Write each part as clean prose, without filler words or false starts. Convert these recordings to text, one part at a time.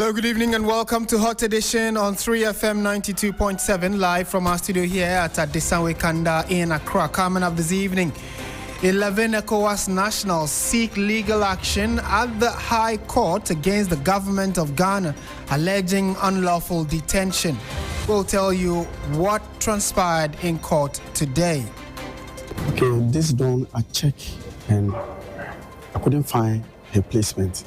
Hello, good evening and welcome to Hot Edition on 3FM 92.7 live from our studio here at Adisanwe Kanda in Accra. Coming up this evening, 11 ECOWAS nationals seek legal action at the High Court against the government of Ghana, alleging unlawful detention. We'll tell you what transpired in court today. Okay, this dawn I checked and I couldn't find her placement.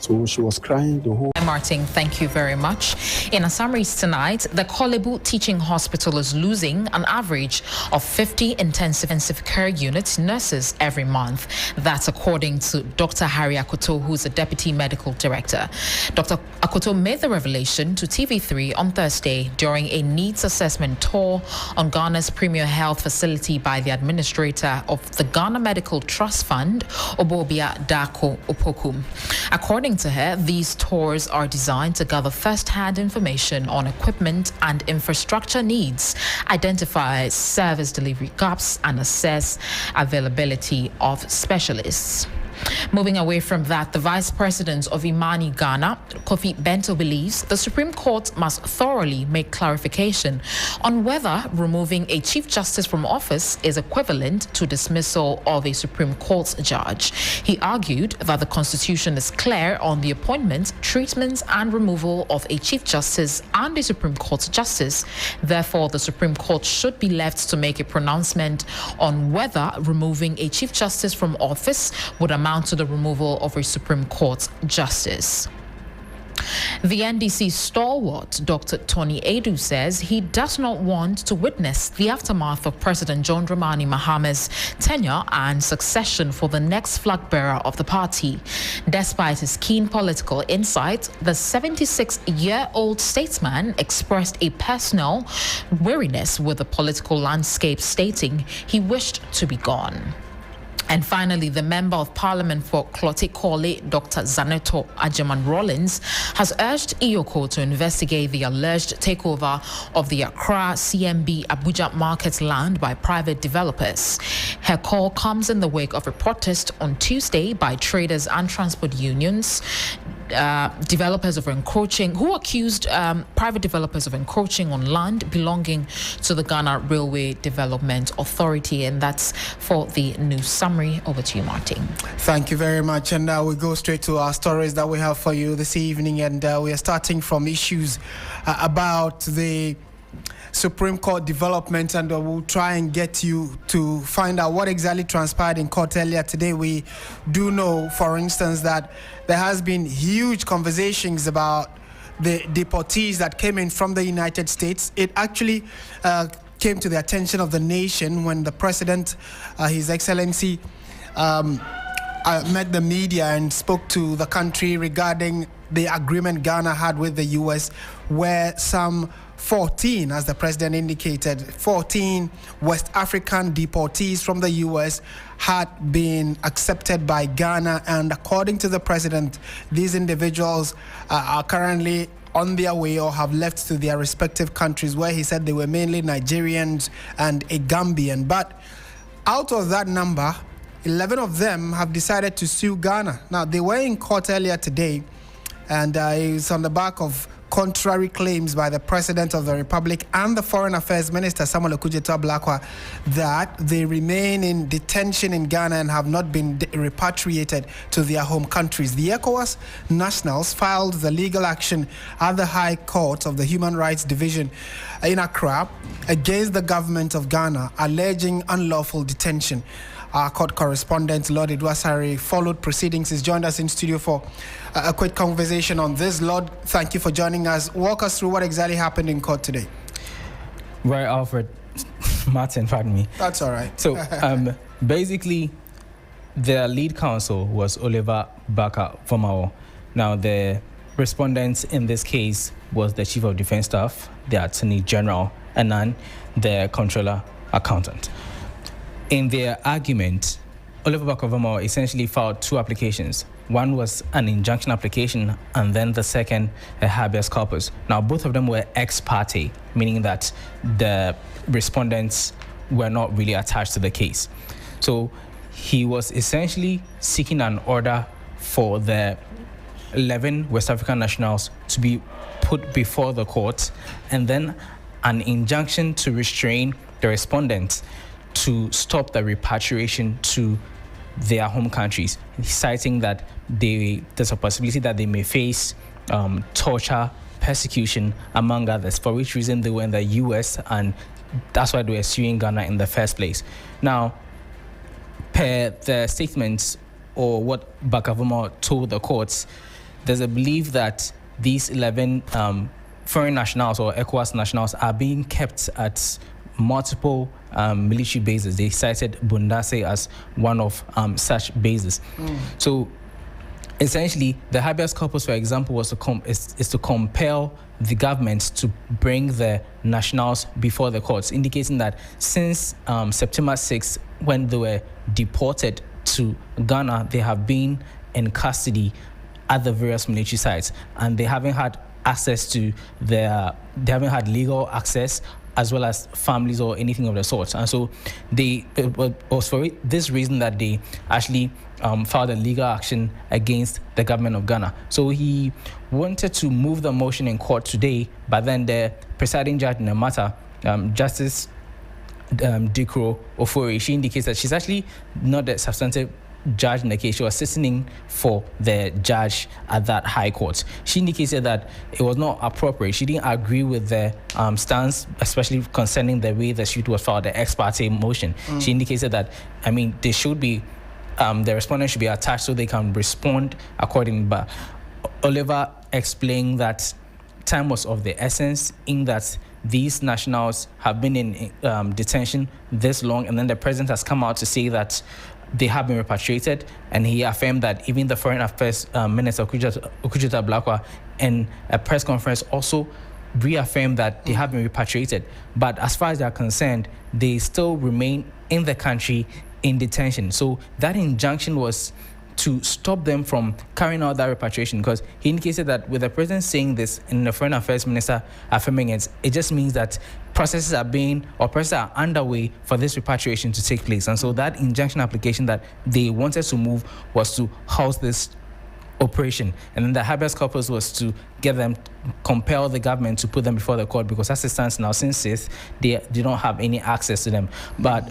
So she was crying the whole... Martin, thank you very much. In a summary tonight, the Kolebu Teaching Hospital is losing an average of 50 intensive care unit nurses every month. That's according to Dr. Harry Akoto, who's the Deputy Medical Director. Dr. Akoto made the revelation to TV3 on Thursday during a needs assessment tour on Ghana's premier health facility by the administrator of the Ghana Medical Trust Fund, Obobia Dako Opoku. According to her, these tours are designed to gather first-hand information on equipment and infrastructure needs, identify service delivery gaps, and assess availability of specialists. Moving away from that, the Vice President of Imani Ghana, Kofi Bento, believes the Supreme Court must thoroughly make clarification on whether removing a Chief Justice from office is equivalent to dismissal of a Supreme Court judge. He argued that the Constitution is clear on the appointment, treatment, and removal of a Chief Justice and a Supreme Court Justice. Therefore, the Supreme Court should be left to make a pronouncement on whether removing a Chief Justice from office would amount to the removal of a Supreme Court justice. The NDC stalwart, Dr. Tony Adu, says he does not want to witness the aftermath of President John Dramani Mahama's tenure and succession for the next flag bearer of the party. Despite his keen political insight, the 76-year-old statesman expressed a personal weariness with the political landscape, stating he wished to be gone. And finally, the Member of Parliament for Klote-Kole, Dr. Zaneto Ajeman Rollins, has urged EOCO to investigate the alleged takeover of the Accra CMB Abuja market land by private developers. Her call comes in the wake of a protest on Tuesday by traders and transport unions. Developers of encroaching, who accused private developers of encroaching on land belonging to the Ghana Railway Development Authority. And that's for the news summary. Over to you, Martin. Thank you very much. And now we go straight to our stories that we have for you this evening. And we are starting from issues about the Supreme Court development, and we'll try and get you to find out what exactly transpired in court earlier today. We do know, for instance, that there has been huge conversations about the deportees that came in from the United States. It actually came to the attention of the nation when the President, His Excellency, met the media and spoke to the country regarding the agreement Ghana had with the U.S., where some 14, as the President indicated, 14 West African deportees from the U.S. had been accepted by Ghana. And according to the President, these individuals are currently on their way or have left to their respective countries, where he said they were mainly Nigerians and a Gambian. But out of that number, 11 of them have decided to sue Ghana. Now, they were in court earlier today, and it's on the back of contrary claims by the President of the Republic and the Foreign Affairs Minister, Samuel Okudzeto-Ablakwa, that they remain in detention in Ghana and have not been repatriated to their home countries. The ECOWAS nationals filed the legal action at the High Court of the Human Rights Division in Accra against the government of Ghana, alleging unlawful detention. Our court correspondent, Lord Edwasari, followed proceedings. He's joined us in studio for a quick conversation on this. Lord, thank you for joining us. Walk us through what exactly happened in court today. Right, Alfred. Martin, pardon me. That's all right. So, basically, the lead counsel was Oliver Baka-Vomao. Now, the respondent in this case was the Chief of Defense Staff, the Attorney General, and then the Controller Accountant. In their argument, Oliver Baka-Vomao essentially filed two applications. One was an injunction application, and then the second, a habeas corpus. Now, both of them were ex parte, meaning that the respondents were not really attached to the case. So he was essentially seeking an order for the 11 West African nationals to be put before the court, and then an injunction to restrain the respondents to stop the repatriation to their home countries, citing that there's a possibility that they may face torture, persecution, among others, for which reason they were in the US, and that's why they were suing Ghana in the first place. Now, per the statements or what Bakavuma told the courts, there's a belief that these 11 foreign nationals or ECOWAS nationals are being kept at multiple military bases. They cited Bundase as one of such bases. So essentially, the habeas corpus, for example, was is to compel the government to bring the nationals before the courts, indicating that since September 6th, when they were deported to Ghana, they have been in custody at the various military sites, and they haven't had access to they haven't had legal access as well as families or anything of the sort. And so it was for this reason that they actually filed a legal action against the government of Ghana. So he wanted to move the motion in court today, but then the presiding judge in the matter, Justice Dikro Ofori, she indicates that she's actually not the substantive judge in the case. She was sitting for the judge at that high court. She indicated that it was not appropriate. She didn't agree with the stance, especially concerning the way the suit was filed, the ex parte motion. She indicated that, they should be, the respondent should be attached so they can respond accordingly. But Oliver explained that time was of the essence, in that these nationals have been in detention this long, and then the president has come out to say that they have been repatriated, and he affirmed that even the Foreign Affairs Minister Okudzeto Ablakwa in a press conference also reaffirmed that they have been repatriated. But as far as they are concerned, they still remain in the country in detention. So that injunction was to stop them from carrying out that repatriation, because he indicated that with the president saying this and the Foreign Affairs Minister affirming it, it just means that processes are underway for this repatriation to take place. And so that injunction application that they wanted to move was to halt this operation. And then the habeas corpus was to get them, compel the government to put them before the court, because as it stands now, since they don't have any access to them. But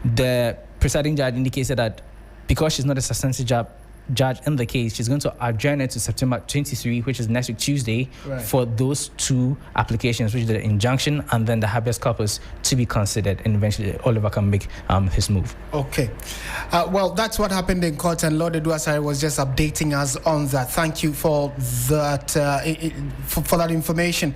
the presiding judge indicated that because she's not a substantive judge in the case, she's going to adjourn it to September 23, which is next week Tuesday, for those two applications, which is the injunction and then the habeas corpus, to be considered, and eventually Oliver can make his move. Okay. Well, that's what happened in court, and Lord Eduasari was just updating us on that. Thank you for that for that information.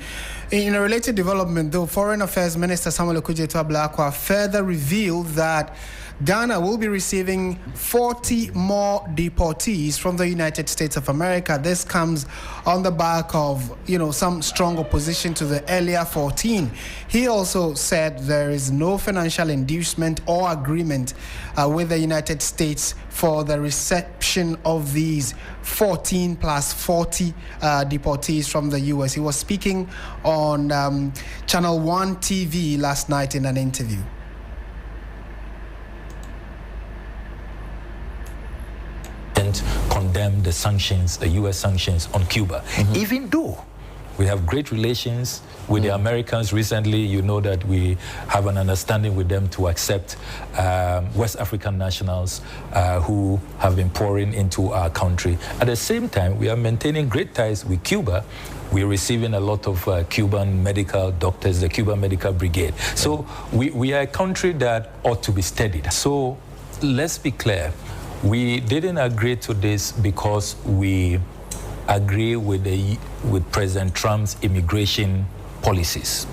In a related development, though, Foreign Affairs Minister Samuel Okudzeto Ablakwa further revealed that Ghana will be receiving 40 more deportees from the United States of America. This comes on the back of, some strong opposition to the earlier 14. He also said there is no financial inducement or agreement with the United States for the reception of these 14 plus 40 deportees from the U.S. He was speaking on Channel 1 TV last night in an interview. Condemn the sanctions, the U.S. sanctions on Cuba, even though we have great relations with the Americans. Recently, you know that we have an understanding with them to accept West African nationals who have been pouring into our country. At the same time, we are maintaining great ties with Cuba. We're receiving a lot of Cuban medical doctors, the Cuban Medical Brigade. So we are a country that ought to be studied. So let's be clear. We didn't agree to this because we agree with President Trump's immigration policies.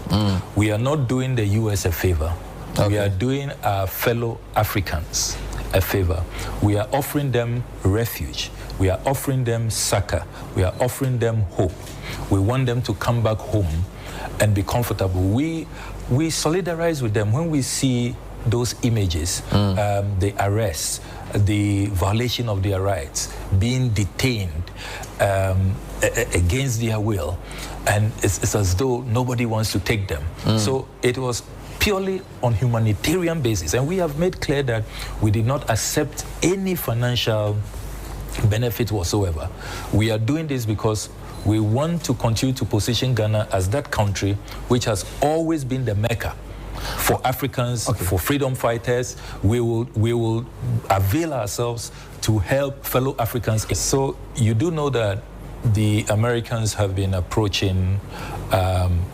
We are not doing the U.S. a favor. Okay. We are doing our fellow Africans a favor. We are offering them refuge. We are offering them succor. We are offering them hope. We want them to come back home and be comfortable. We solidarize with them when we see those images, the arrests, the violation of their rights, being detained against their will, and it's as though nobody wants to take them. So it was purely on humanitarian basis, and we have made clear that we did not accept any financial benefit whatsoever. We are doing this because we want to continue to position Ghana as that country which has always been the Mecca for Africans, for freedom fighters. We will avail ourselves to help fellow Africans. So you do know that the Americans have been approaching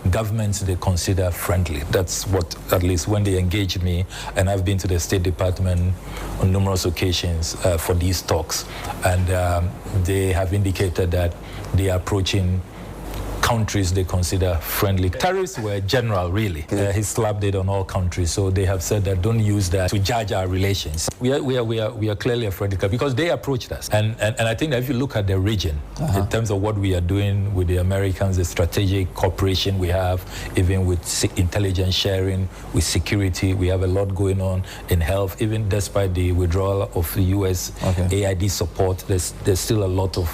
governments they consider friendly. That's what, at least when they engage me, and I've been to the State Department on numerous occasions for these talks, and they have indicated that they are approaching countries they consider friendly. Tariffs were general, really. He slapped it on all countries, so they have said that don't use that to judge our relations. We are clearly a friendly country because they approached us. And I think that if you look at the region, in terms of what we are doing with the Americans, the strategic cooperation we have, even with intelligence sharing, with security, we have a lot going on in health. Even despite the withdrawal of the U.S. AID support, there's still a lot of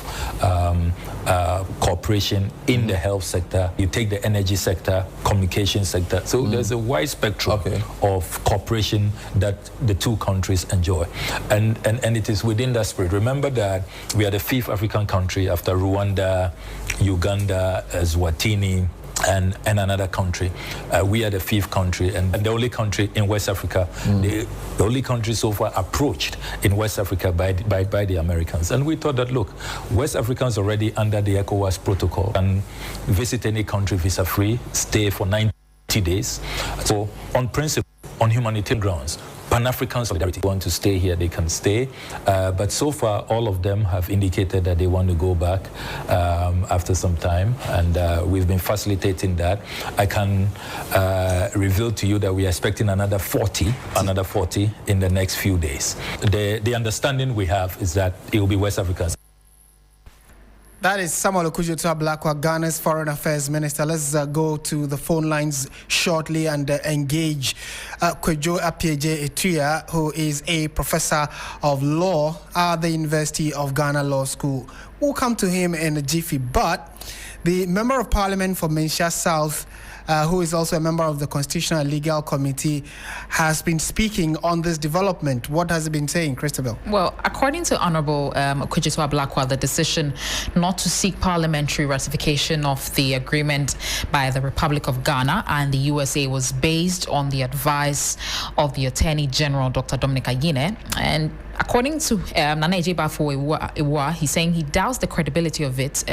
cooperation in the health sector. You take the energy sector, communication sector. So there's a wide spectrum of cooperation that the two countries enjoy. And it is within that spirit. Remember that we are the 5th African country after Rwanda, Uganda, Eswatini, and another country. We are the 5th country and the only country in West Africa, the only country so far approached in West Africa by the Americans. And we thought that, look, West Africans already under the ECOWAS protocol and visit any country visa-free, stay for 90 days. So on principle, on humanitarian grounds, Pan-African solidarity. Want to stay here, they can stay. But so far, all of them have indicated that they want to go back after some time, and we've been facilitating that. I can reveal to you that we are expecting another 40 in the next few days. The understanding we have is that it will be West Africans. That is Samuel Okudzeto-Ablakwa, Ghana's Foreign Affairs Minister. Let's go to the phone lines shortly and engage Kwadwo Appiagyei-Etua, who is a professor of law at the University of Ghana Law School. We'll come to him in a jiffy, but the Member of Parliament for Menchia South, who is also a member of the Constitutional and Legal Committee, has been speaking on this development. What has he been saying, Christabel? Well, according to Honorable Okudzeto-Ablakwa, the decision not to seek parliamentary ratification of the agreement by the Republic of Ghana and the USA was based on the advice of the Attorney General, Dr. Dominic Ayine. And according to Nana Ejebafo-Ewa, he's saying he doubts the credibility of it,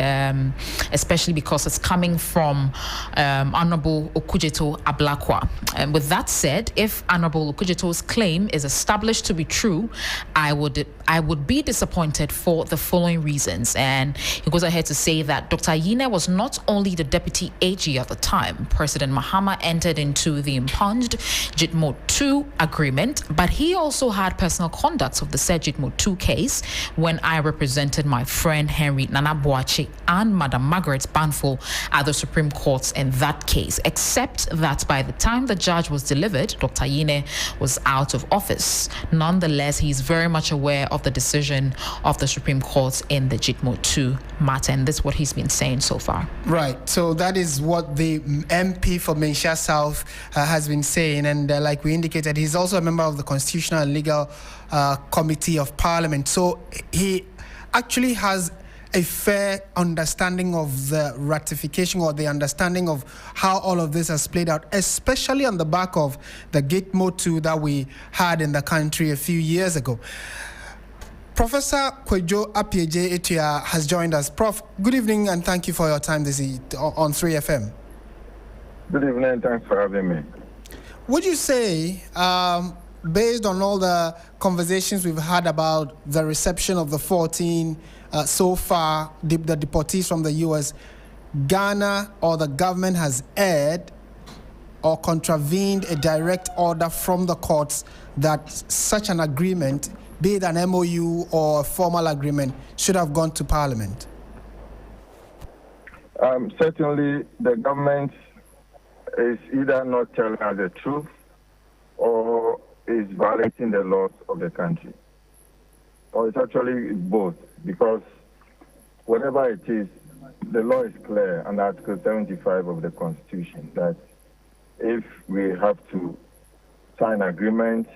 especially because it's coming from Honorable Okudzeto-Ablakwa. And with that said, if Honorable Okudzeto's claim is established to be true, I would be disappointed for the following reasons. And he goes ahead to say that Dr. Ayine was not only the deputy AG at the time President Mahama entered into the impunged JITMO 2 agreement, but he also had personal conduct of the said JITMO 2 case when I represented my friend Henry Nana Boakye and Madam Margaret Banfo at the Supreme Court in that case, except that by the time the judge was delivered, Dr. Ayine was out of office. Nonetheless, he is very much aware of the decision of the Supreme Court in the JITMO 2 matter, and this is what he's been saying so far. Right, so that is what the MP for Menchia South has been saying, and like we indicated, he's also a member of the Constitutional and Legal Committee of Parliament, so he actually has a fair understanding of the ratification or the understanding of how all of this has played out, especially on the back of the JITMO 2 that we had in the country a few years ago. Professor Kwadwo Appiagyei-Etua has joined us. Prof, good evening and thank you for your time this on 3FM. Good evening, thanks for having me. Would you say, based on all the conversations we've had about the reception of the 14 so far, the deportees from the U.S., Ghana or the government has erred or contravened a direct order from the courts that such an agreement, be it an MOU or a formal agreement, should have gone to Parliament? Certainly, the government is either not telling us the truth or is violating the laws of the country. Or it's actually both, because whatever it is, the law is clear under Article 75 of the Constitution that if we have to sign agreement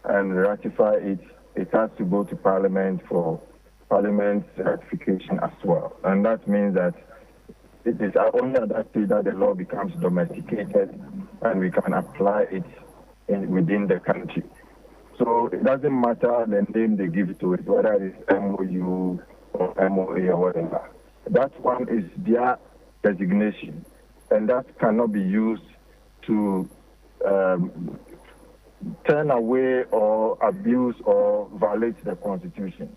and ratify it, it has to go to Parliament for Parliament's ratification as well. And that means that it is only at that stage that the law becomes domesticated and we can apply it within the country. So it doesn't matter the name they give to it, whether it's MOU or MOA or whatever. That one is their designation, and that cannot be used to turn away or abuse or violate the Constitution.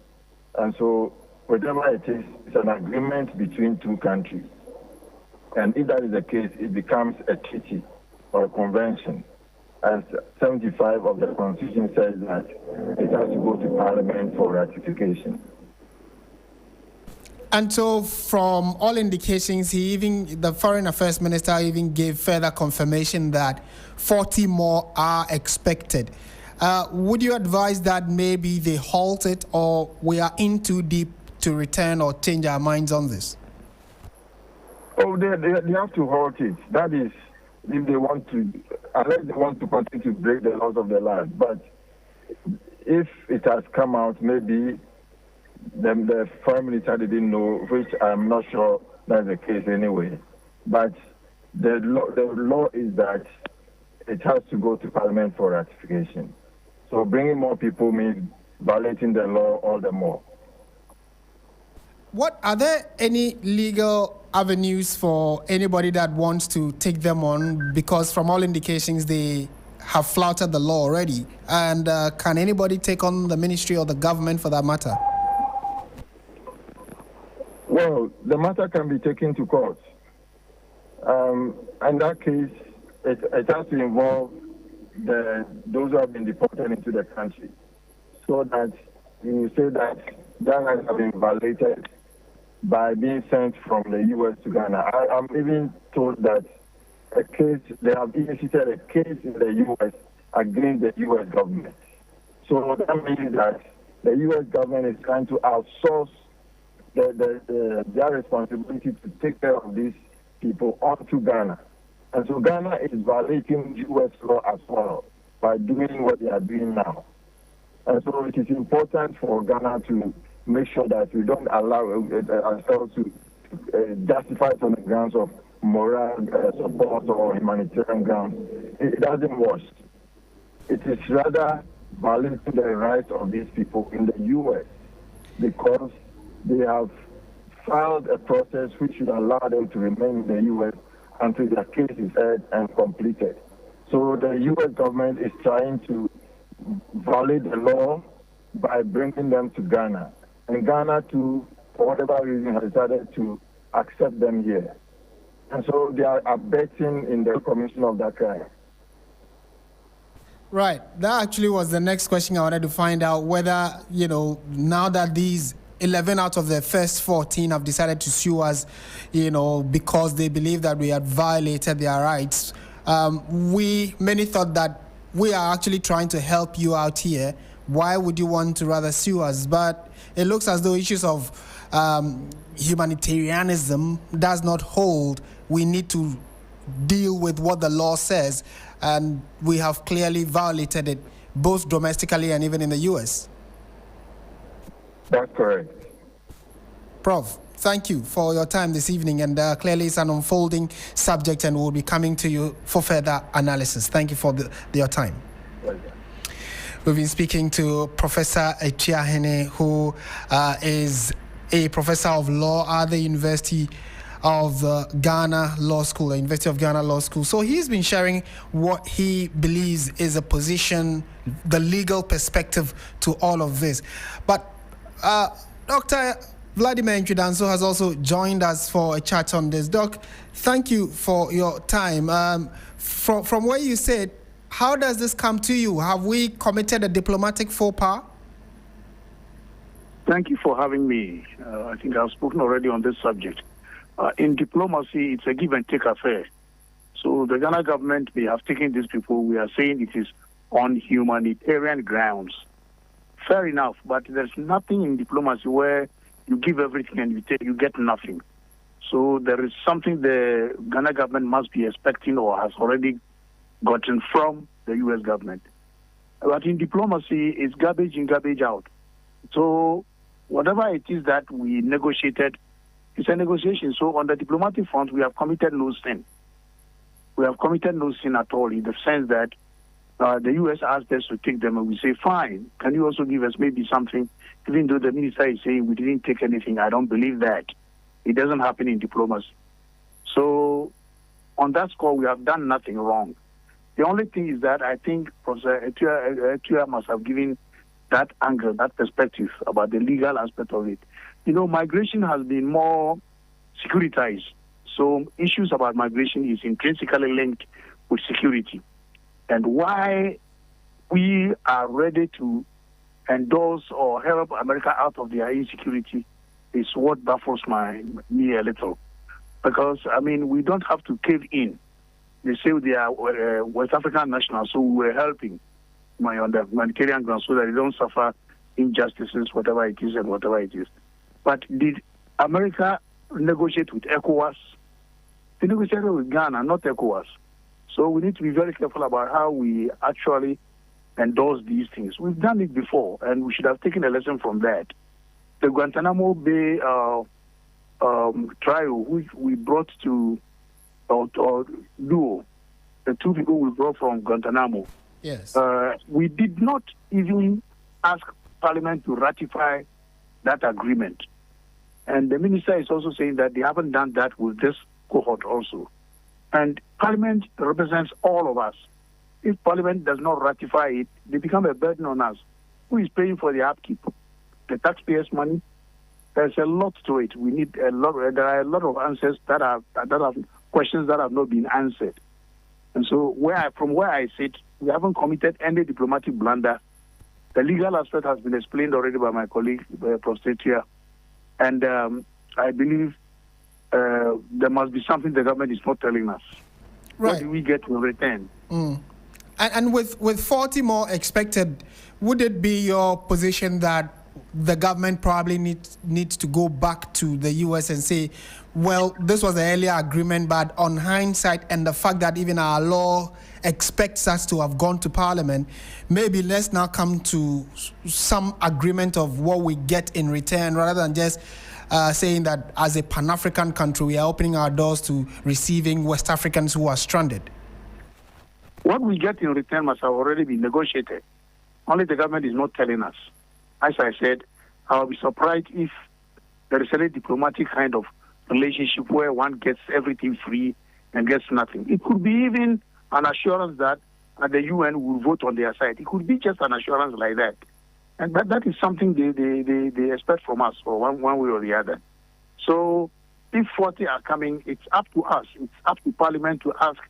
And so whatever it is, it's an agreement between two countries. And if that is the case, it becomes a treaty or a convention. And 75 of the Constitution says that it has to go to Parliament for ratification. And so from all indications, the Foreign Affairs Minister even gave further confirmation that 40 more are expected. Would you advise that maybe they halt it, or we are in too deep to return or change our minds on this? Oh, they have to halt it. That is, if they want to, unless they want to continue to break the laws of the land. But if it has come out, maybe the Foreign Minister didn't know, which I'm not sure that's the case anyway. But the law is that it has to go to Parliament for ratification. So bringing more people means violating the law all the more. Are there any legal avenues for anybody that wants to take them on? Because from all indications, they have flouted the law already. And can anybody take on the ministry or the government for that matter? Well, the matter can be taken to court. In that case, it has to involve those who have been deported into the country, so that you say that Ghana has been violated by being sent from the U.S. to Ghana. I'm even told that they have initiated a case in the U.S. against the U.S. government. So that means that the U.S. government is trying to outsource their responsibility to take care of these people onto Ghana. And so Ghana is violating U.S. law as well by doing what they are doing now. And so it is important for Ghana to make sure that we don't allow ourselves to justify it on the grounds of moral support or humanitarian grounds. It doesn't wash. It is rather violating the rights of these people in the U.S. because they have filed a process which should allow them to remain in the U.S. until their case is heard and completed. So the U.S. government is trying to violate the law by bringing them to Ghana. And Ghana, too, for whatever reason, has decided to accept them here. And so they are abetting in the commission of that crime. Right. That actually was the next question I wanted to find out, whether, now that these 11 out of the first 14 have decided to sue us, because they believe that we had violated their rights. Many thought that we are actually trying to help you out here. Why would you want to rather sue us? But it looks as though issues of humanitarianism does not hold. We need to deal with what the law says, and we have clearly violated it, both domestically and even in the U.S. That's correct. Prof, thank you for your time this evening, and clearly it's an unfolding subject, and we'll be coming to you for further analysis. Thank you for your time. We've been speaking to Professor Echiahene, who is a professor of law at the University of Ghana Law School, the University of Ghana Law School. So he's been sharing what he believes is a position, the legal perspective to all of this. But Dr. Vladimir Ntwidanso has also joined us for a chat on this. Doc, thank you for your time. From where you said, how does this come to you? Have we committed a diplomatic faux pas? Thank you for having me. I think I've spoken already on this subject. In diplomacy, it's a give and take affair. So the Ghana government may have taken these people. We are saying it is on humanitarian grounds. Fair enough, but there's nothing in diplomacy where you give everything and you get nothing. So there is something the Ghana government must be expecting or has already gotten from the U.S. government. But in diplomacy, it's garbage in, garbage out. So whatever it is that we negotiated, it's a negotiation. So on the diplomatic front, we have committed no sin. We have committed no sin at all in the sense that the U.S. asked us to take them, and we say, fine, can you also give us maybe something? Even though the minister is saying we didn't take anything, I don't believe that. It doesn't happen in diplomacy. So on that score, we have done nothing wrong. The only thing is that I think Professor Etua must have given that angle, that perspective about the legal aspect of it. You know, migration has been more securitized. So issues about migration is intrinsically linked with security. And why we are ready to endorse or help America out of their insecurity is what baffles me a little. Because, I mean, we don't have to cave in. They say they are West African nationals, so we were helping on the humanitarian ground so that they don't suffer injustices, whatever it is and whatever it is. But did America negotiate with ECOWAS? They negotiated with Ghana, not ECOWAS. So we need to be very careful about how we actually endorse these things. We've done it before, and we should have taken a lesson from that. The Guantanamo Bay trial, which we brought to Duo, the two people we brought from Guantanamo. Yes. We did not even ask Parliament to ratify that agreement. And the minister is also saying that they haven't done that with this cohort also. And Parliament represents all of us. If Parliament does not ratify it, they become a burden on us. Who is paying for the upkeep? The taxpayers' money? There's a lot to it. We need a lot. There are a lot of answers that have questions that have not been answered. And so, from where I sit, we haven't committed any diplomatic blunder. The legal aspect has been explained already by my colleague, Professor Etua. And I believe there must be something the government is not telling us. Right. What do we get in return? And with 40 more expected, would it be your position that the government probably needs to go back to the U.S. and say, well, this was the earlier agreement, but on hindsight and the fact that even our law expects us to have gone to Parliament, maybe let's now come to some agreement of what we get in return rather than just saying that as a Pan-African country, we are opening our doors to receiving West Africans who are stranded? What we get in return must have already been negotiated. Only the government is not telling us. As I said, I'll be surprised if there is any diplomatic kind of relationship where one gets everything free and gets nothing. It could be even an assurance that the UN will vote on their side. It could be just an assurance like that. And that is something they expect from us for one way or the other. So if 40 are coming, it's up to us. It's up to Parliament to ask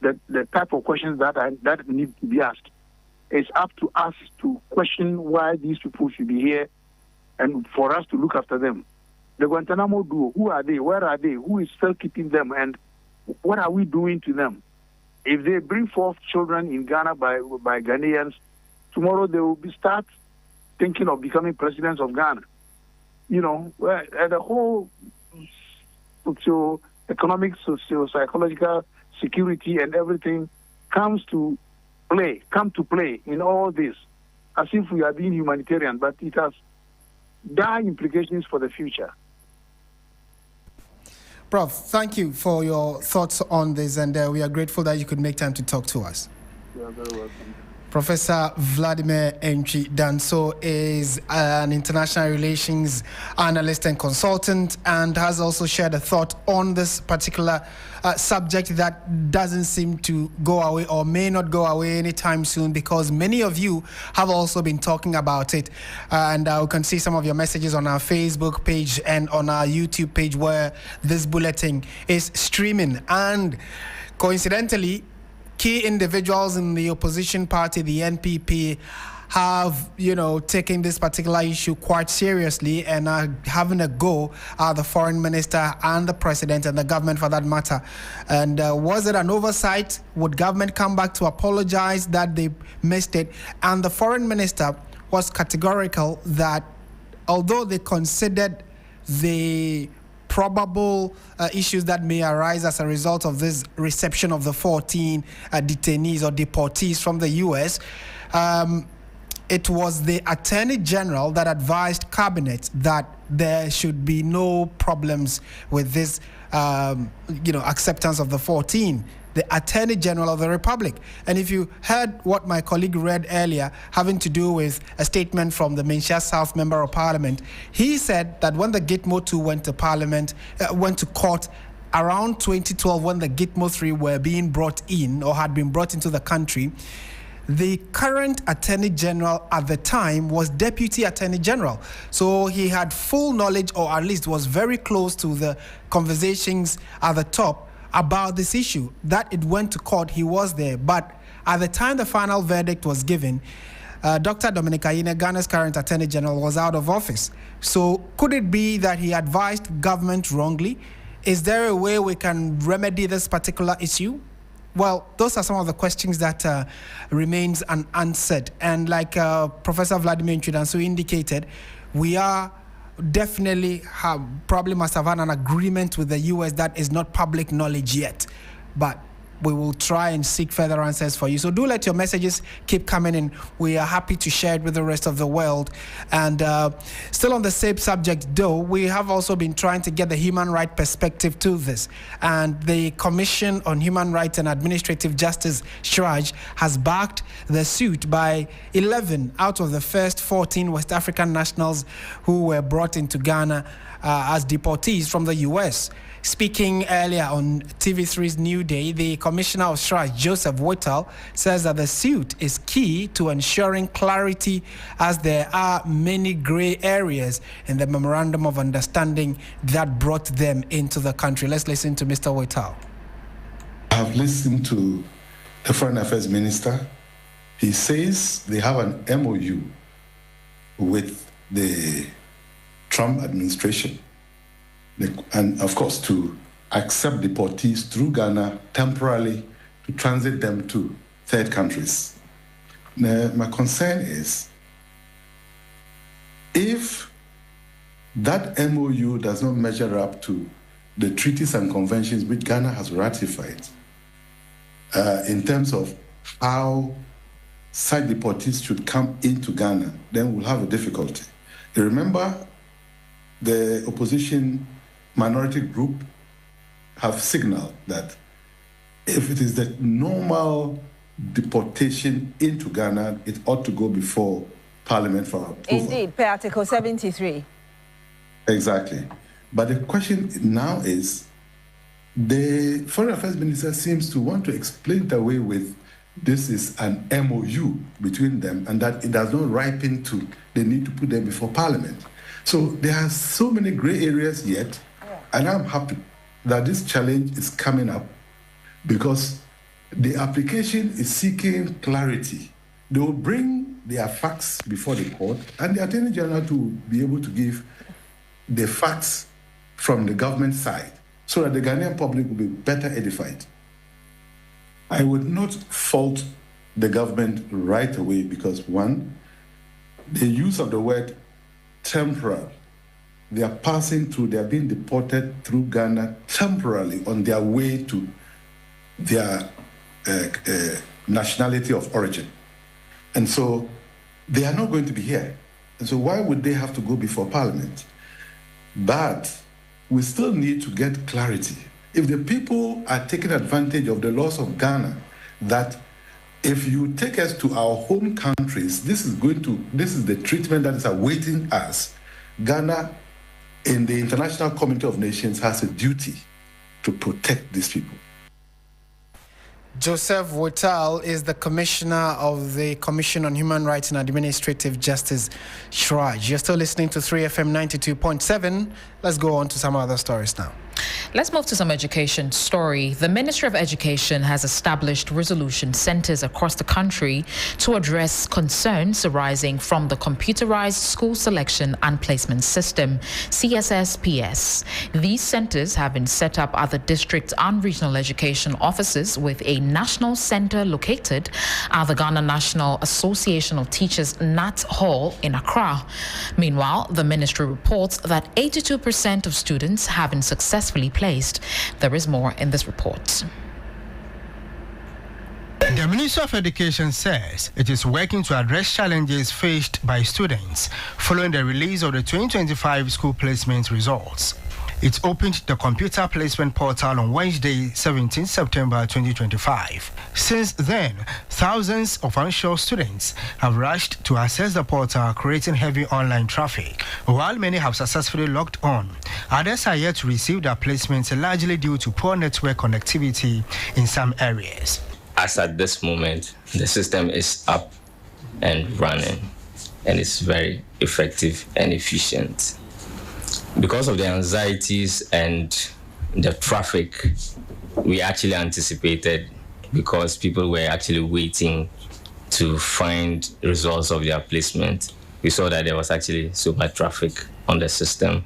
the type of questions that need to be asked. It's up to us to question why these people should be here and for us to look after them. The Guantanamo Duo, who are they? Where are they? Who is still keeping them? And what are we doing to them? If they bring forth children in Ghana by Ghanaians, tomorrow they will start thinking of becoming presidents of Ghana. You know, the whole socio-economic, socio-psychological security and everything come to play in all this, as if we are being humanitarian, but it has dire implications for the future. Prof, thank you for your thoughts on this, and we are grateful that you could make time to talk to us. You are very welcome. Professor Vladimir Ntwi Danso is an international relations analyst and consultant, and has also shared a thought on this particular subject that doesn't seem to go away or may not go away anytime soon, because many of you have also been talking about it. And we can see some of your messages on our Facebook page and on our YouTube page where this bulletin is streaming. And coincidentally, key individuals in the opposition party, the NPP, have, taken this particular issue quite seriously and are having a go at the foreign minister and the president and the government for that matter. And was it an oversight? Would government come back to apologize that they missed it? And the foreign minister was categorical that although they considered the probable issues that may arise as a result of this reception of the 14 detainees or deportees from the U.S., it was the Attorney General that advised Cabinet that there should be no problems with this, acceptance of the 14. The Attorney General of the Republic. And if you heard what my colleague read earlier, having to do with a statement from the Menchia South Member of Parliament, he said that when the Gitmo 2 went to court around 2012, when the Gitmo 3 were being brought in or had been brought into the country, the current Attorney General at the time was Deputy Attorney General. So he had full knowledge, or at least was very close to the conversations at the top about this issue. That it went to court, he was there. But at the time the final verdict was given, Dr. Dominic Ayine, Ghana's current Attorney General, was out of office. So could it be that he advised government wrongly? Is there a way we can remedy this particular issue? Well, those are some of the questions that remains unanswered. And like Professor Vladimir Nchudansu indicated, we are definitely probably must have had an agreement with the U.S. that is not public knowledge yet. But we will try and seek further answers for you. So do let your messages keep coming in. We are happy to share it with the rest of the world. And still on the same subject, though, we have also been trying to get the human rights perspective to this. And the Commission on Human Rights and Administrative Justice, CHRAJ, has backed the suit by 11 out of the first 14 West African nationals who were brought into Ghana as deportees from the U.S. Speaking earlier on TV3's New Day, the Commissioner of CHRAJ, Joseph Whittle, says that the suit is key to ensuring clarity, as there are many gray areas in the Memorandum of Understanding that brought them into the country. Let's listen to Mr. Whittle. I have listened to the Foreign Affairs Minister. He says they have an MOU with the Trump administration, and of course to accept deportees through Ghana temporarily to transit them to third countries. Now, my concern is if that MOU does not measure up to the treaties and conventions which Ghana has ratified in terms of how such deportees should come into Ghana, then we'll have a difficulty. You remember the opposition minority group have signaled that if it is the normal deportation into Ghana, it ought to go before Parliament for approval. Indeed, per Article 73. Exactly. But the question now is, the Foreign Affairs Minister seems to want to explain it away with this is an MOU between them and that it does not ripen to the need to put them before Parliament. So there are so many gray areas yet, and I'm happy that this challenge is coming up because the application is seeking clarity. They will bring their facts before the court, and the Attorney General to be able to give the facts from the government side so that the Ghanaian public will be better edified. I would not fault the government right away because, one, the use of the word temporal. They are passing through, they are being deported through Ghana temporarily on their way to their nationality of origin. And so they are not going to be here. And so why would they have to go before Parliament? But we still need to get clarity. If the people are taking advantage of the laws of Ghana, that if you take us to our home countries, this is the treatment that is awaiting us. Ghana, in the International Community of Nations, has a duty to protect these people. Joseph Whittle is the Commissioner of the Commission on Human Rights and Administrative Justice, CHRAJ. You're still listening to 3FM 92.7. Let's go on to some other stories now. Let's move to some education story. The Ministry of Education has established resolution centers across the country to address concerns arising from the computerized school selection and placement system, CSSPS. These centers have been set up at the district and regional education offices, with a national center located at the Ghana National Association of Teachers NAT Hall in Accra. Meanwhile, the ministry reports that 82% of students have been successfully placed. There is more in this report. The Ministry of Education says it is working to address challenges faced by students following the release of the 2025 school placement results. It opened the computer placement portal on Wednesday, 17 September 2025. Since then, thousands of unsure students have rushed to access the portal, creating heavy online traffic. While many have successfully logged on, others are yet to receive their placements, largely due to poor network connectivity in some areas. As at this moment, the system is up and running, and it's very effective and efficient. Because of the anxieties and the traffic, we actually anticipated, because people were actually waiting to find results of their placement. We saw that there was actually so much traffic on the system.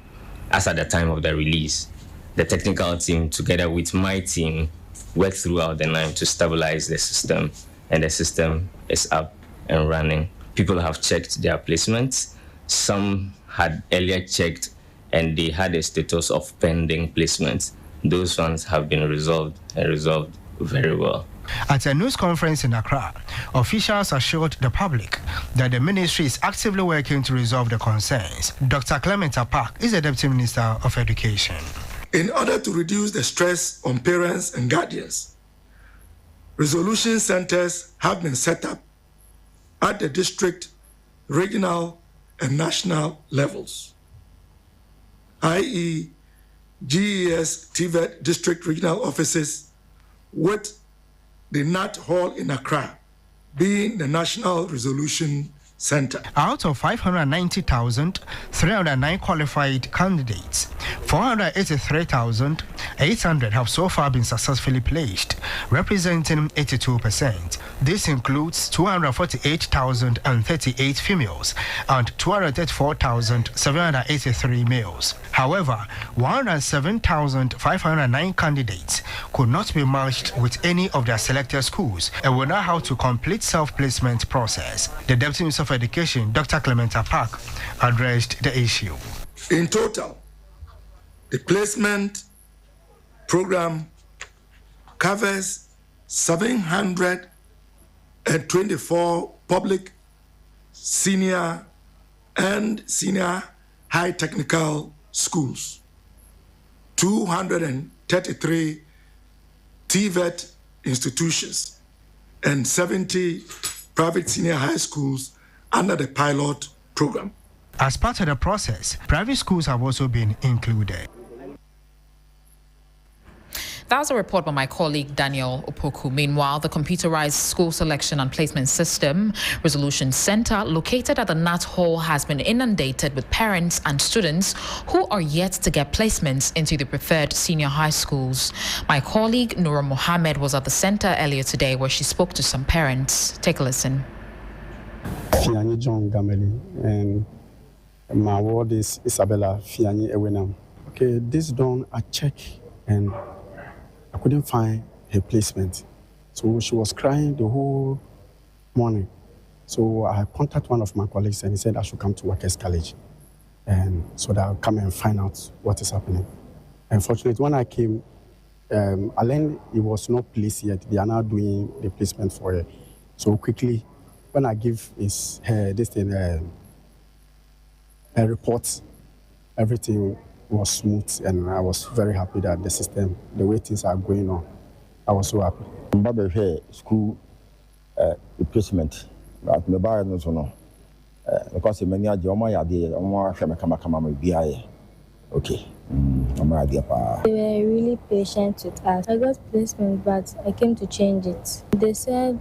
As at the time of the release, the technical team, together with my team, worked throughout the night to stabilize the system, and the system is up and running. People have checked their placements. Some had earlier checked and they had a status of pending placements. Those ones have been resolved and resolved very well. At a news conference in Accra, officials assured the public that the ministry is actively working to resolve the concerns. Dr. Clement Apak is the Deputy Minister of Education. In order to reduce the stress on parents and guardians, resolution centers have been set up at the district, regional, and national levels, i.e. GES TVET district regional offices, with the NAT Hall in Accra being the National Resolution Center. Out of 590,309 qualified candidates, 483,800 have so far been successfully placed, representing 82%. This includes 248,038 females and 234,783 males. However, 107,509 candidates could not be matched with any of their selected schools and will now have to complete self-placement process. The Deputy Minister of Education, Dr. Clement Apak, addressed the issue. In total, the placement program covers 724 public, senior, and senior high technical schools, 233 TVET institutions, and 70 private senior high schools under the pilot program. As part of the process, private schools have also been included. That was a report by my colleague Daniel Opoku. Meanwhile, the computerized school selection and placement system resolution center located at the Nat Hall has been inundated with parents and students who are yet to get placements into the preferred senior high schools. My colleague Noura Mohammed was at the center earlier today where she spoke to some parents. Take a listen. Fiani John Gameli, and my ward is Isabella Fiani Ewenam. Okay, this done a check and I couldn't find her placement. So she was crying the whole morning. So I contacted one of my colleagues and he said I should come to Workers College, and so that I'll come and find out what is happening. Unfortunately, when I came, I learned it was not placed yet. They are now doing the placement for her. So quickly, when I give her this thing, a report, everything was smooth, and I was very happy that the system, the way things are going on, I was so happy. School replacement, but me buy no so no, because many are the omo yade, omo kama me biaye. Okay, omo yade pa. They were really patient with us. I got placement, but I came to change it. They said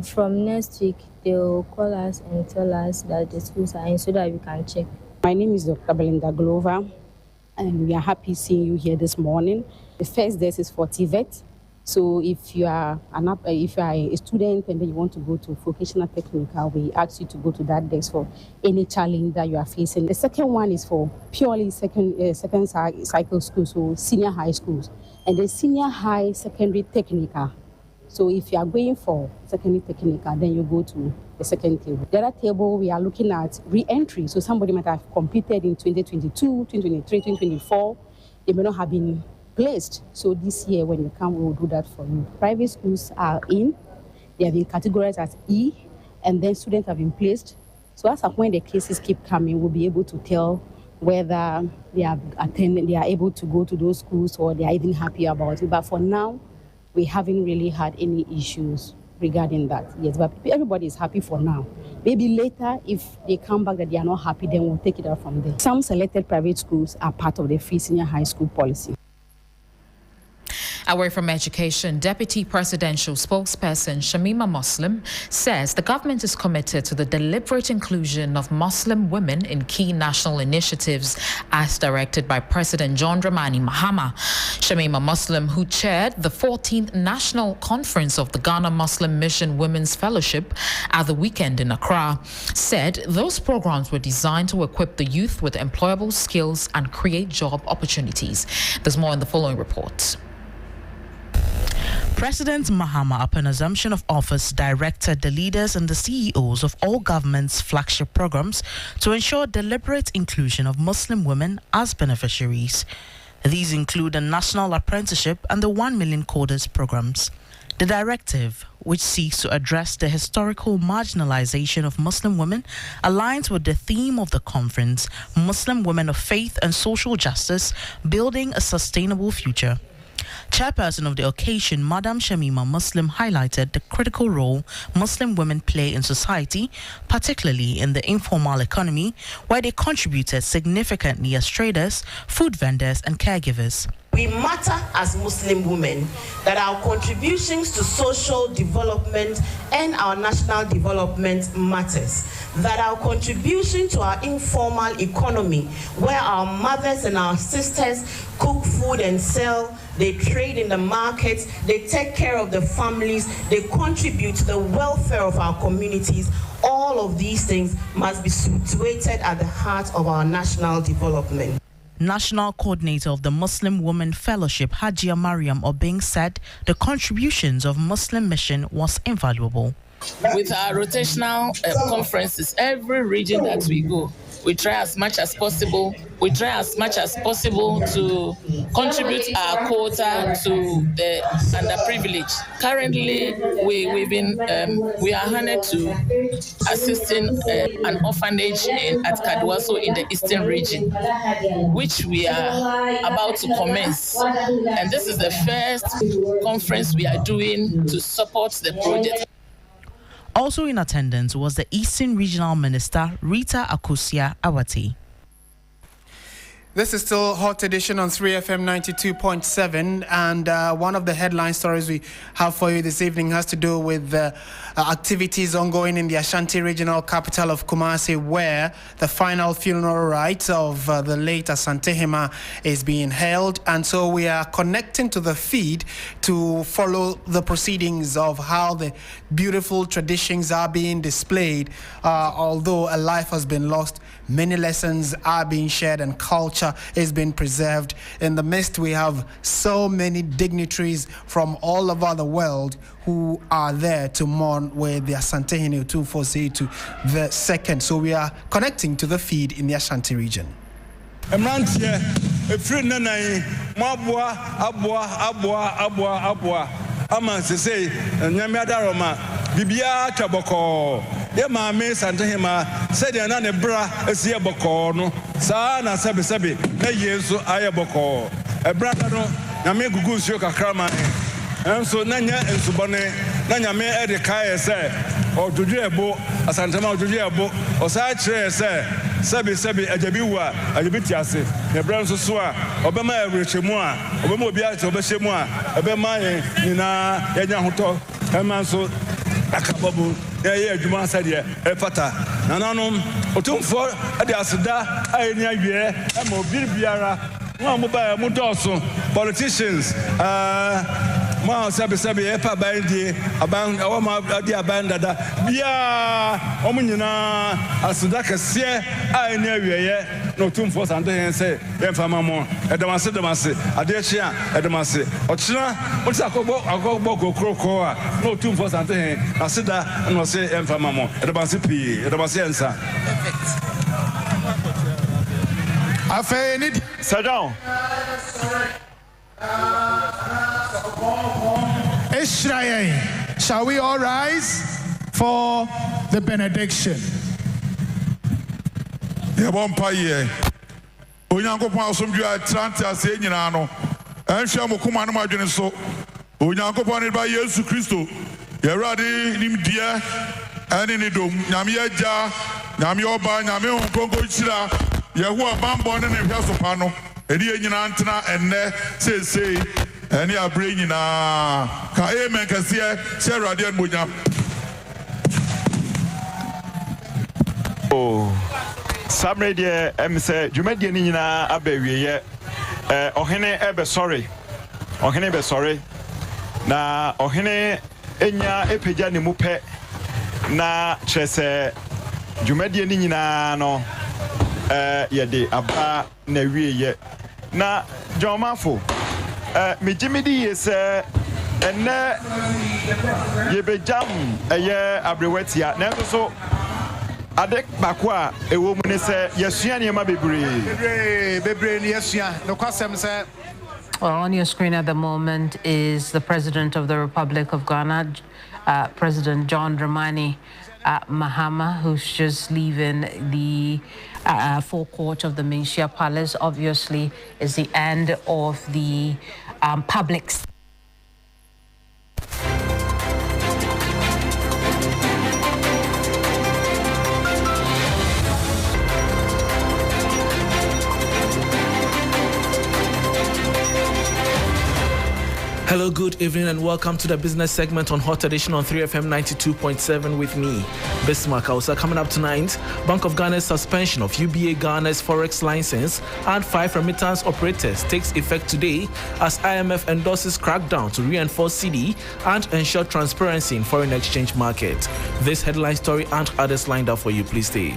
from next week they'll call us and tell us that the schools are in so that we can check. My name is Dr. Belinda Glover, and we are happy seeing you here this morning. The first desk is for TVET. So if you are a student and then you want to go to vocational technical, we ask you to go to that desk for any challenge that you are facing. The second one is for purely second cycle schools, so senior high schools, and the senior high secondary technical. So if you are going for secondary technical, then you go to the second table. The other table, we are looking at re-entry. So somebody might have competed in 2022, 2023, 2024. They may not have been placed. So this year when you come, we will do that for you. Private schools are in. They have been categorized as E, and then students have been placed. So as of when the cases keep coming, we'll be able to tell whether they are able to go to those schools or they are even happy about it. But for now, we haven't really had any issues regarding that. Yes, but everybody is happy for now. Maybe later, if they come back that they are not happy, then we'll take it out from there. Some selected private schools are part of the free senior high school policy. Away from education, Deputy Presidential Spokesperson Shamima Muslim says the government is committed to the deliberate inclusion of Muslim women in key national initiatives as directed by President John Dramani Mahama. Shamima Muslim, who chaired the 14th National Conference of the Ghana Muslim Mission Women's Fellowship at the weekend in Accra, said those programs were designed to equip the youth with employable skills and create job opportunities. There's more in the following report. President Mahama, upon assumption of office, directed the leaders and the CEOs of all government's flagship programs to ensure deliberate inclusion of Muslim women as beneficiaries. These include the National Apprenticeship and the 1 Million Coders programs. The directive, which seeks to address the historical marginalization of Muslim women, aligns with the theme of the conference, Muslim Women of Faith and Social Justice, Building a Sustainable Future. Chairperson of the occasion, Madam Shamima Muslim, highlighted the critical role Muslim women play in society, particularly in the informal economy, where they contributed significantly as traders, food vendors, and caregivers. We matter as Muslim women, that our contributions to social development and our national development matters, that our contribution to our informal economy, where our mothers and our sisters cook food and sell, they trade in the markets, they take care of the families, they contribute to the welfare of our communities. All of these things must be situated at the heart of our national development. National Coordinator of the Muslim Women Fellowship, Hajia Mariam Obeng, said the contributions of Muslim Mission was invaluable. With our rotational conferences, every region that we go, we try as much as possible. We try as much as possible to contribute our quota to the underprivileged. Currently, we are honored to assisting an orphanage at Kadwaso in the eastern region, which we are about to commence. And this is the first conference we are doing to support the project. Also in attendance was the Eastern Regional Minister, Rita Akosia Awati. This is still Hot Edition on 3FM 92.7, and one of the headline stories we have for you this evening has to do with activities ongoing in the Ashanti regional capital of Kumasi, where the final funeral rites of the late Asantehema is being held. And so we are connecting to the feed to follow the proceedings of how the beautiful traditions are being displayed. Although a life has been lost, many lessons are being shared and culture is being preserved. In the midst, we have so many dignitaries from all over the world who are there to mourn with the Asantehene Otumfuo the second. So we are connecting to the feed in the Ashanti region. Ama sese nyame adaroma bibia twaboko ye maame Asantehema said na ne bra esie boko no saa na sebe na yesu aye boko e bra no nyame gugu nsuo kakra ma enso na nya ensubone na nyame e de kai se ojoju ebo Asantehema ojoju ebo o saa kire se sebe ajabi wa ajabi tiase ne bra nso so a obema ewrechemu a obema obi a obehemu a obema nyina yanya hoto ema nso akababu ye adwuma asade e fata nananom Otumfuo ade aseda ayeni awie ema obi biara mo ba mo doso politicians ma sebe epa bandi aban awama adi abandada bia omunyina aseda kese ayeni awie no Otumfuo Asantehene se yemfama mo edamase ade chia edamase ochira oti akogbo kokroko a no Otumfuo Asantehene aseda no se yemfama mo edamase pi edamase ensa. Perfect. Sit down. Israel, shall we all rise for the benediction? Yebompaye. Onyankopon asomdwe atrante ase nyina no. Enhwe mokoma no madwene so. Onyankopon ne ba Yesu Kristo. Yerade nimdia ane ne dom. Nyame agya, nyame oba, nyame honkonko chira. Yehowa bambo ne hwa so pa no. Edi nyina ntena enne sesei. Ene abre nyina. Ka amen kase se Yerade an monyam. Oh. Samre de say dwumadie ni nyina abawieye ohene ebe sorry na ohene enya epagya ne mu pɛ na kyerɛ dwumadie ni nyina no yɛde aba na wieye na jomafo mejimidi yese enne yebejam eye abrewatia na so Adek bakwa ewo mu ne se yesua ne ma bebre ne yesua no kwasem se. Well, on your screen at the moment is the President of the Republic of Ghana, President John Dramani Mahama, who's just leaving the forecourt of the Menchia Palace. Obviously, is the end of the public. Hello, good evening, and welcome to the business segment on Hot Edition on 3FM 92.7 with me, Bismarck. Also coming up tonight, Bank of Ghana's suspension of UBA Ghana's forex license and 5 remittance operators takes effect today as IMF endorses crackdown to reinforce CD and ensure transparency in foreign exchange market. This headline story and others lined up for you. Please stay.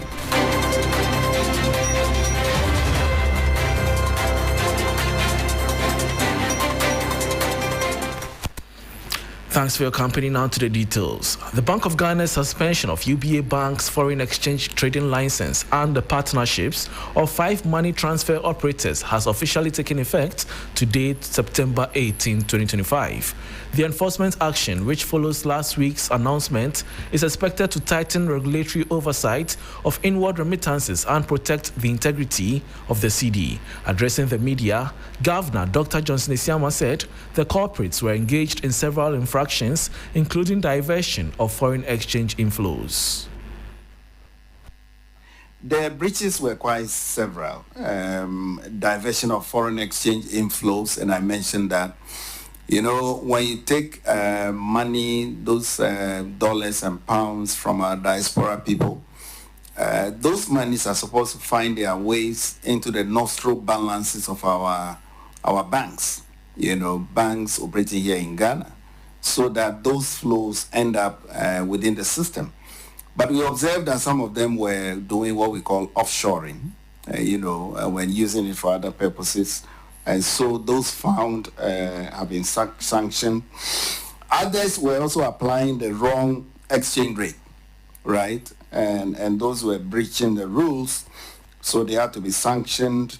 Thanks for your company. Now to the details. The Bank of Ghana's suspension of UBA Bank's foreign exchange trading license and the partnerships of 5 money transfer operators has officially taken effect today, September 18, 2025. The enforcement action, which follows last week's announcement, is expected to tighten regulatory oversight of inward remittances and protect the integrity of the CD. Addressing the media, Governor Dr. Johnson Isiama said the culprits were engaged in several infractions, including diversion of foreign exchange inflows. The breaches were quite several. Diversion of foreign exchange inflows, and I mentioned that. You know, when you take money, those dollars and pounds from our diaspora people, those monies are supposed to find their ways into the nostril balances of our banks, you know, banks operating here in Ghana, so that those flows end up within the system. But we observed that some of them were doing what we call offshoring, when using it for other purposes. And so those found have been sanctioned. Others were also applying the wrong exchange rate, right? And those were breaching the rules, so they had to be sanctioned.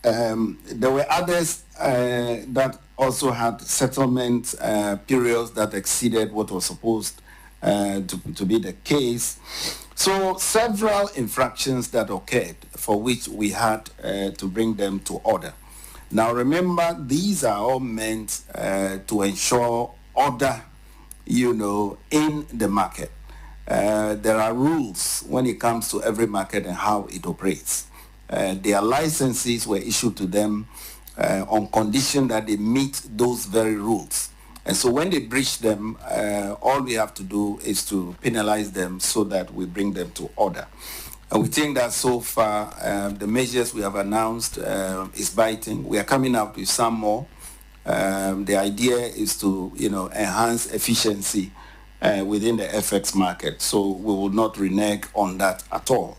There were others that also had settlement periods that exceeded what was supposed to be the case. So several infractions that occurred for which we had to bring them to order. Now remember, these are all meant to ensure order, in the market. There are rules when it comes to every market and how it operates. Their licenses were issued to them on condition that they meet those very rules. And so when they breach them, all we have to do is to penalize them so that we bring them to order. And we think that so far, the measures we have announced is biting. We are coming up with some more. The idea is to, enhance efficiency within the FX market. So we will not renege on that at all.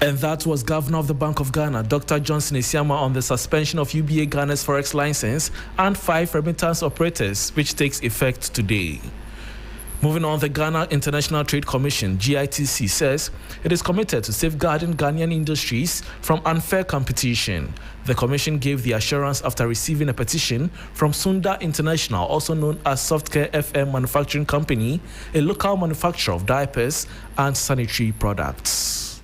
And that was Governor of the Bank of Ghana, Dr. Johnson Isiama, on the suspension of UBA Ghana's forex license and 5 remittance operators, which takes effect today. Moving on, the Ghana International Trade Commission, GITC, says it is committed to safeguarding Ghanaian industries from unfair competition. The commission gave the assurance after receiving a petition from Sunda International, also known as Softcare FM Manufacturing Company, a local manufacturer of diapers and sanitary products.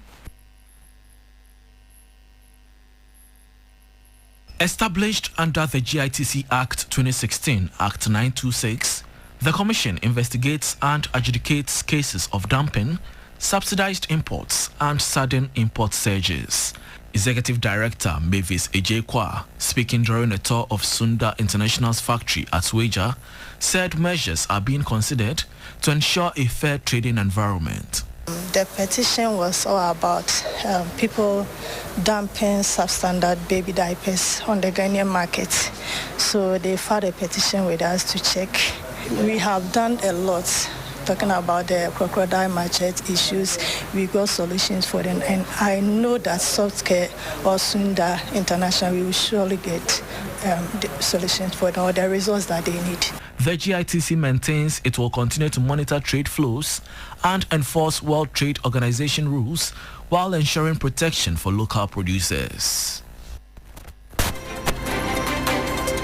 Established under the GITC Act 2016, Act 926, the Commission investigates and adjudicates cases of dumping, subsidized imports, and sudden import surges. Executive Director Mavis Ejekwa, speaking during a tour of Sunda International's factory at Weja, said measures are being considered to ensure a fair trading environment. The petition was all about people dumping substandard baby diapers on the Ghanaian market. So they filed a petition with us to check. We have done a lot talking about the crocodile market issues. We got solutions for them, and I know that Softcare or Sunda International will surely get the solutions for them, or the results that they need. The GITC maintains it will continue to monitor trade flows and enforce World Trade Organization rules while ensuring protection for local producers.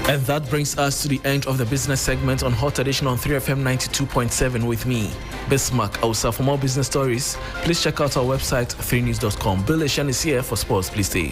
And that brings us to the end of the business segment on Hot Edition on 3FM 92.7 with me, Bismarck Ausa. For more business stories, please check out our website, 3news.com. Bill Eshan is here for sports. Please stay.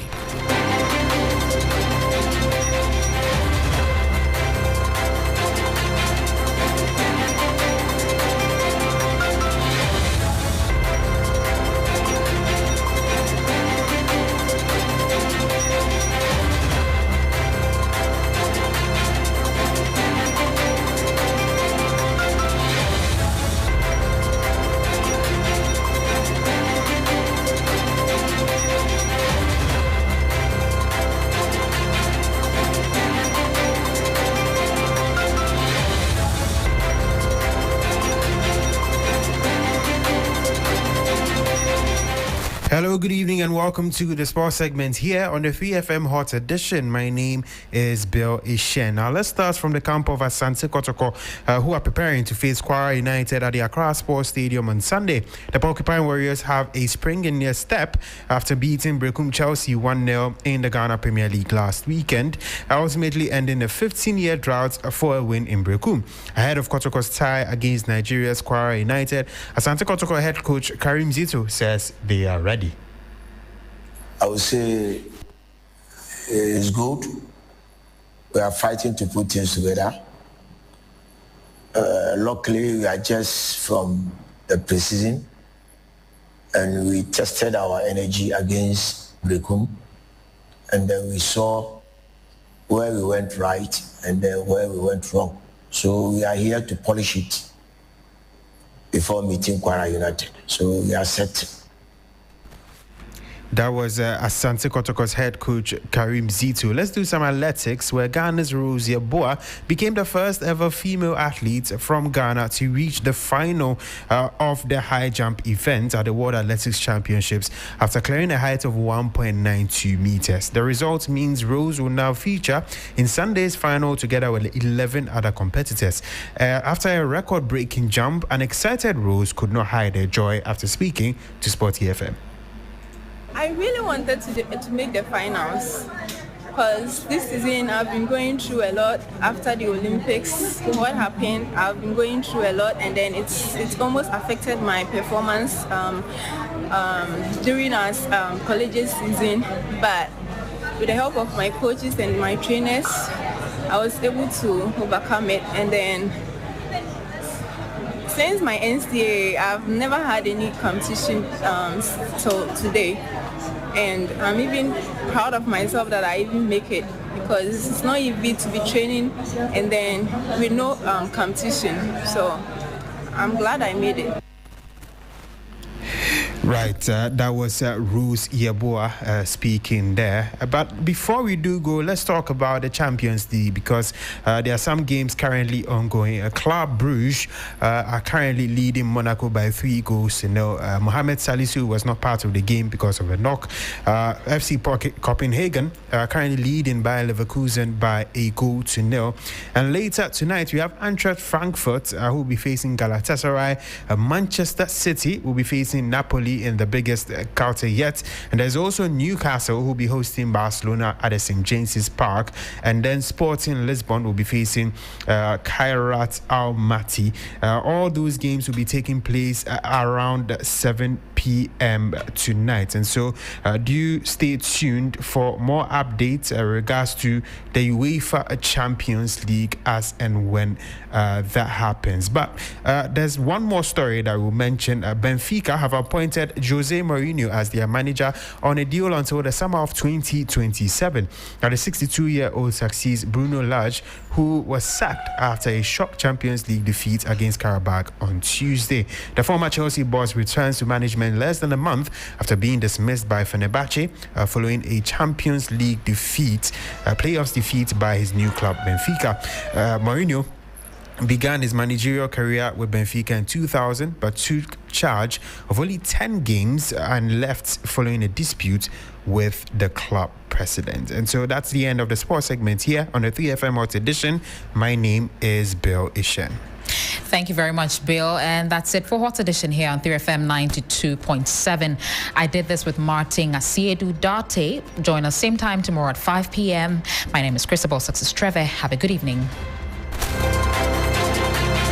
Hello, good evening, and welcome to the sports segment here on the 3FM Hot Edition. My name is Bill Ishen. Now, let's start from the camp of Asante Kotoko, who are preparing to face Kwara United at the Accra Sports Stadium on Sunday. The Porcupine Warriors have a spring in their step after beating Brekum Chelsea 1-0 in the Ghana Premier League last weekend, ultimately ending a 15-year drought for a win in Brekum. Ahead of Kotoko's tie against Nigeria's Kwara United, Asante Kotoko head coach Karim Zito says they are ready. I would say it's good. We are fighting to put things together. Luckily, we are just from the pre-season, and we tested our energy against Brekum, and then we saw where we went right and then where we went wrong. So we are here to polish it before meeting Kwara United. So we are set. That was Asante Kotoko's head coach Karim Zito. Let's do some athletics, where Ghana's Rosie Boa became the first ever female athlete from Ghana to reach the final of the high jump event at the World Athletics Championships after clearing a height of 1.92 meters. The result means Rose will now feature in Sunday's final together with 11 other competitors. After a record-breaking jump, an excited Rose could not hide her joy after speaking to Sporty FM. I really wanted to make the finals because this season I've been going through a lot after the Olympics. What happened? I've been going through a lot, and then it's almost affected my performance during our collegiate season. But with the help of my coaches and my trainers, I was able to overcome it. And then since my NCAA, I've never had any competition till today. And I'm even proud of myself that I even make it, because it's not easy to be training and then with no competition. So I'm glad I made it. Right, that was Rose Yeboah speaking there. But before we do go, let's talk about the Champions League, because there are some games currently ongoing. Club Brugge are currently leading Monaco by 3 goals to 0. Mohamed Salisu was not part of the game because of a knock. FC Copenhagen currently leading Bayer Leverkusen by 1 goal to 0. And later tonight, we have Eintracht Frankfurt who will be facing Galatasaray. Manchester City will be facing Napoli in the biggest encounter yet, and there's also Newcastle who will be hosting Barcelona at the St. James's Park, and then Sporting Lisbon will be facing Kairat Almaty. All those games will be taking place around 7 p.m. tonight, and so do stay tuned for more updates regards to the UEFA Champions League as and when that happens. But there's one more story that we'll mention. Benfica have appointed Jose Mourinho as their manager on a deal until the summer of 2027. Now, the 62-year-old succeeds Bruno Lage, who was sacked after a shock Champions League defeat against Karabakh on Tuesday. The former Chelsea boss returns to management less than a month after being dismissed by Fenerbahce following a Champions League playoffs defeat by his new club, Benfica. Mourinho began his managerial career with Benfica in 2000, but took charge of only 10 games and left following a dispute with the club president. And so that's the end of the sports segment here on the 3FM Hot Edition. My name is Bill Ishen. Thank you very much, Bill. And that's it for Hot Edition here on 3FM 92.7. I did this with Martin Asiedu Dartey. Join us same time tomorrow at 5 p.m. My name is Christabel. Treve. Have a good evening.